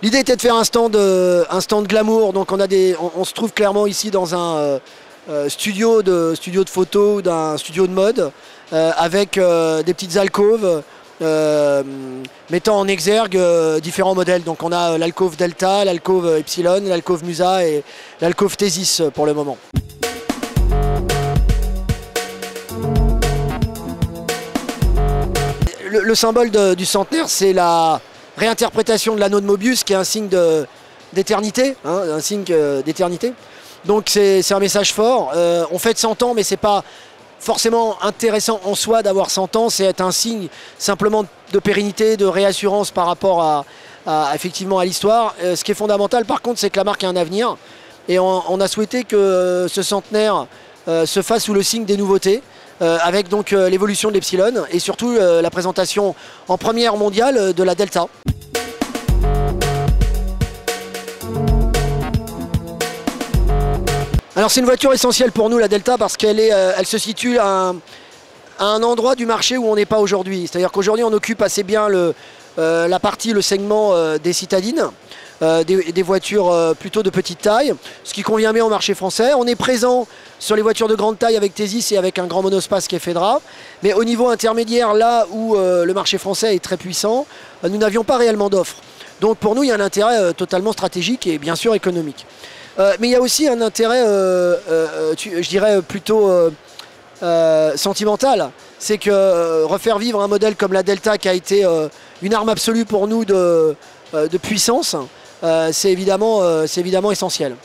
L'idée était de faire un stand glamour, donc on se trouve clairement ici dans un studio de photo ou d'un studio de mode avec des petites alcôves mettant en exergue différents modèles. Donc on a l'alcôve Delta, l'alcôve Epsilon, l'alcôve Musa et l'alcôve Thesis pour le moment. Le symbole du centenaire, c'est la réinterprétation de l'anneau de Mobius, qui est un signe d'éternité, hein, un signe d'éternité. Donc c'est un message fort. On fête 100 ans, mais c'est pas forcément intéressant en soi d'avoir 100 ans. C'est un signe simplement de pérennité, de réassurance par rapport effectivement à l'histoire. Ce qui est fondamental, par contre, c'est que la marque a un avenir. Et on a souhaité que ce centenaire se fasse sous le signe des nouveautés. Avec donc l'évolution de l'Epsilon et surtout la présentation en première mondiale de la Delta. Alors c'est une voiture essentielle pour nous, la Delta, parce elle se situe à un endroit du marché où on n'est pas aujourd'hui. C'est-à-dire qu'aujourd'hui on occupe assez bien le segment des citadines. Des voitures plutôt de petite taille, ce qui convient bien au marché français. On est présent sur les voitures de grande taille avec Thesis et avec un grand monospace qui est Fedra. Mais au niveau intermédiaire, là où le marché français est très puissant, nous n'avions pas réellement d'offres. Donc pour nous, il y a un intérêt totalement stratégique et bien sûr économique. Mais il y a aussi un intérêt, je dirais plutôt sentimental. C'est que refaire vivre un modèle comme la Delta, qui a été une arme absolue pour nous de puissance, c'est évidemment essentiel.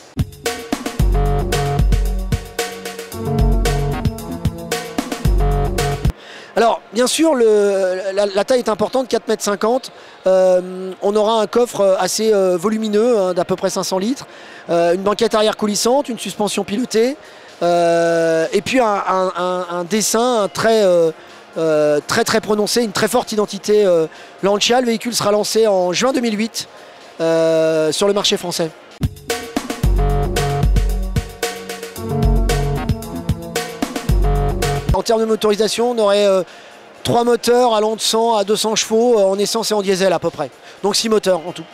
Alors, bien sûr, la taille est importante, 4,50 m. On aura un coffre assez volumineux, hein, d'à peu près 500 litres, une banquette arrière coulissante, une suspension pilotée, et puis un dessin très prononcé, une très forte identité Lancia. Le véhicule sera lancé en juin 2008 sur le marché français. En termes de motorisation, on aurait 3 moteurs allant de 100 à 200 chevaux en essence et en diesel à peu près. Donc 6 moteurs en tout.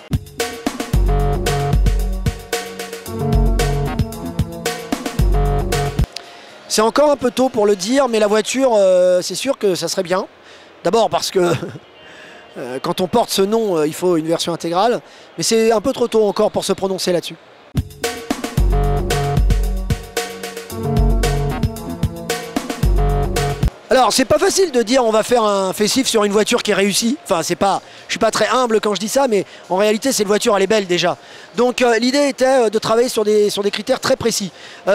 C'est encore un peu tôt pour le dire, mais la voiture, c'est sûr que ça serait bien. D'abord parce que quand on porte ce nom, il faut une version intégrale. Mais c'est un peu trop tôt encore pour se prononcer là-dessus. Alors, c'est pas facile de dire on va faire un facelift sur une voiture qui est réussie. Enfin, je suis pas très humble quand je dis ça, mais en réalité, cette voiture, elle est belle déjà. Donc, l'idée était de travailler sur des critères très précis.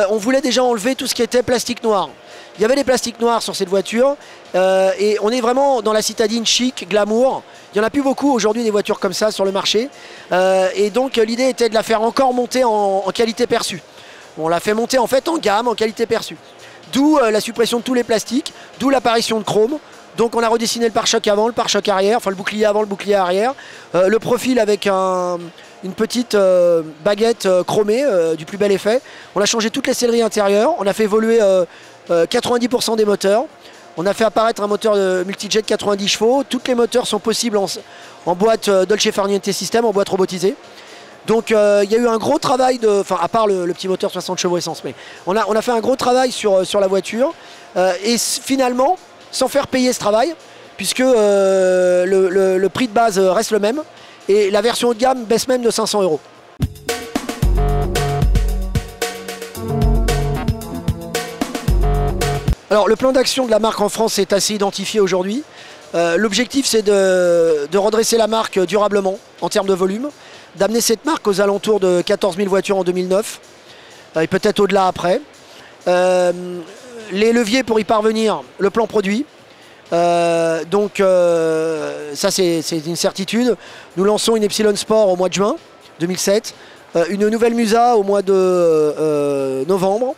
On voulait déjà enlever tout ce qui était plastique noir. Il y avait des plastiques noirs sur cette voiture et on est vraiment dans la citadine chic, glamour. Il n'y en a plus beaucoup aujourd'hui des voitures comme ça sur le marché. Et donc, l'idée était de la faire encore monter en qualité perçue. On l'a fait monter en fait en gamme, en qualité perçue. D'où la suppression de tous les plastiques, d'où l'apparition de chrome. Donc on a redessiné le pare-choc avant, le pare-choc arrière, enfin le bouclier avant, le bouclier arrière. Le profil avec une petite baguette chromée du plus bel effet. On a changé toutes les selleries intérieures, on a fait évoluer 90% des moteurs. On a fait apparaître un moteur de multijet de 90 chevaux. Toutes les moteurs sont possibles en boîte Dolce Far Niente System, en boîte robotisée. Donc il y a eu un gros travail, enfin à part le petit moteur 60 chevaux essence, mais on a fait un gros travail sur la voiture et finalement, sans faire payer ce travail, puisque le prix de base reste le même et la version haut de gamme baisse même de 500 €. Alors le plan d'action de la marque en France est assez identifié aujourd'hui. L'objectif c'est de redresser la marque durablement en termes de volume, d'amener cette marque aux alentours de 14 000 voitures en 2009 et peut-être au-delà après. Les leviers pour y parvenir, le plan produit. Ça c'est une certitude. Nous lançons une Epsilon Sport au mois de juin 2007, une nouvelle Musa au mois de novembre,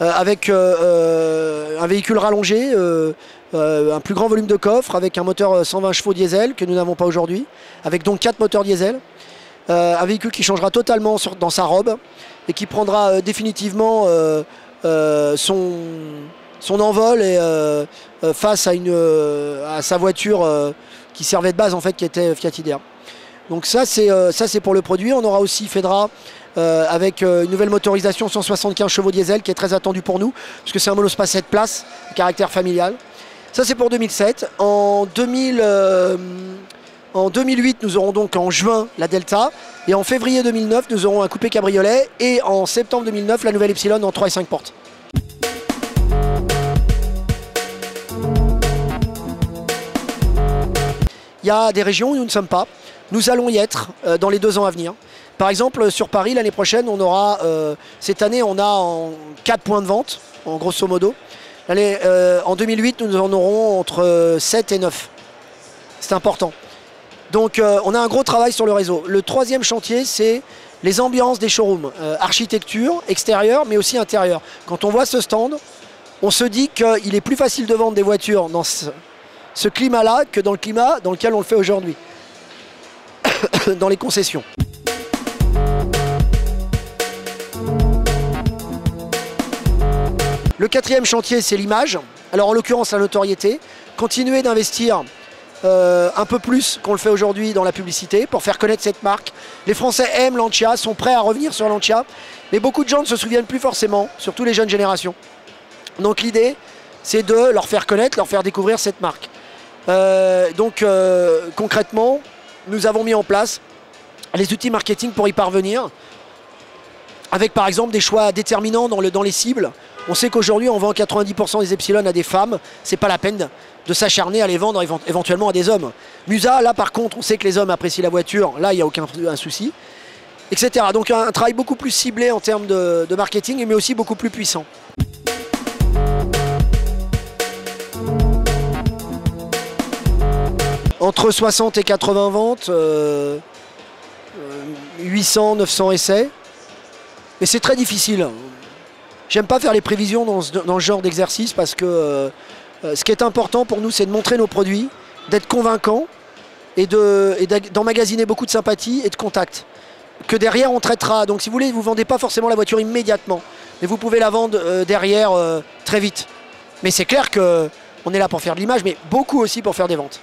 avec un véhicule rallongé, un plus grand volume de coffre, avec un moteur 120 chevaux diesel que nous n'avons pas aujourd'hui, avec donc 4 moteurs diesel. Un véhicule qui changera totalement dans sa robe et qui prendra définitivement son envol et, face à sa voiture qui servait de base en fait, qui était Fiat Idea. Donc ça c'est pour le produit. On aura aussi Fedra avec une nouvelle motorisation 175 chevaux diesel qui est très attendue pour nous, parce que c'est un monospace 7 places, caractère familial. Ça c'est pour 2007. En 2008, nous aurons donc en juin la Delta, et en février 2009, nous aurons un coupé cabriolet, et en septembre 2009, la nouvelle Epsilon en 3 et 5 portes. Il y a des régions où nous ne sommes pas. Nous allons y être dans les 2 ans à venir. Par exemple, sur Paris, l'année prochaine, on aura, cette année, on a 4 points de vente, en grosso modo. En 2008, nous en aurons entre 7 et 9. C'est important. Donc, on a un gros travail sur le réseau. Le 3e chantier, c'est les ambiances des showrooms. Architecture, extérieure, mais aussi intérieure. Quand on voit ce stand, on se dit qu'il est plus facile de vendre des voitures dans ce climat-là que dans le climat dans lequel on le fait aujourd'hui, dans les concessions. Le 4e chantier, c'est l'image. Alors en l'occurrence, la notoriété. Continuer d'investir un peu plus qu'on le fait aujourd'hui dans la publicité pour faire connaître cette marque. Les Français aiment Lancia, sont prêts à revenir sur Lancia, mais beaucoup de gens ne se souviennent plus forcément, surtout les jeunes générations. Donc l'idée, c'est de leur faire connaître, leur faire découvrir cette marque. Concrètement, nous avons mis en place les outils marketing pour y parvenir, avec par exemple des choix déterminants dans les cibles. On sait qu'aujourd'hui on vend 90% des Epsilon à des femmes, c'est pas la peine de s'acharner à les vendre éventuellement à des hommes. Musa, là par contre, on sait que les hommes apprécient la voiture, là il n'y a aucun souci, etc. Donc un travail beaucoup plus ciblé en termes de marketing, mais aussi beaucoup plus puissant. Entre 60 et 80 ventes, 800, 900 essais. Mais c'est très difficile. J'aime pas faire les prévisions dans ce genre d'exercice parce que ce qui est important pour nous, c'est de montrer nos produits, d'être convaincants et d'emmagasiner beaucoup de sympathie et de contact. Que derrière, on traitera. Donc si vous voulez, vous ne vendez pas forcément la voiture immédiatement. Mais vous pouvez la vendre derrière très vite. Mais c'est clair qu'on est là pour faire de l'image, mais beaucoup aussi pour faire des ventes.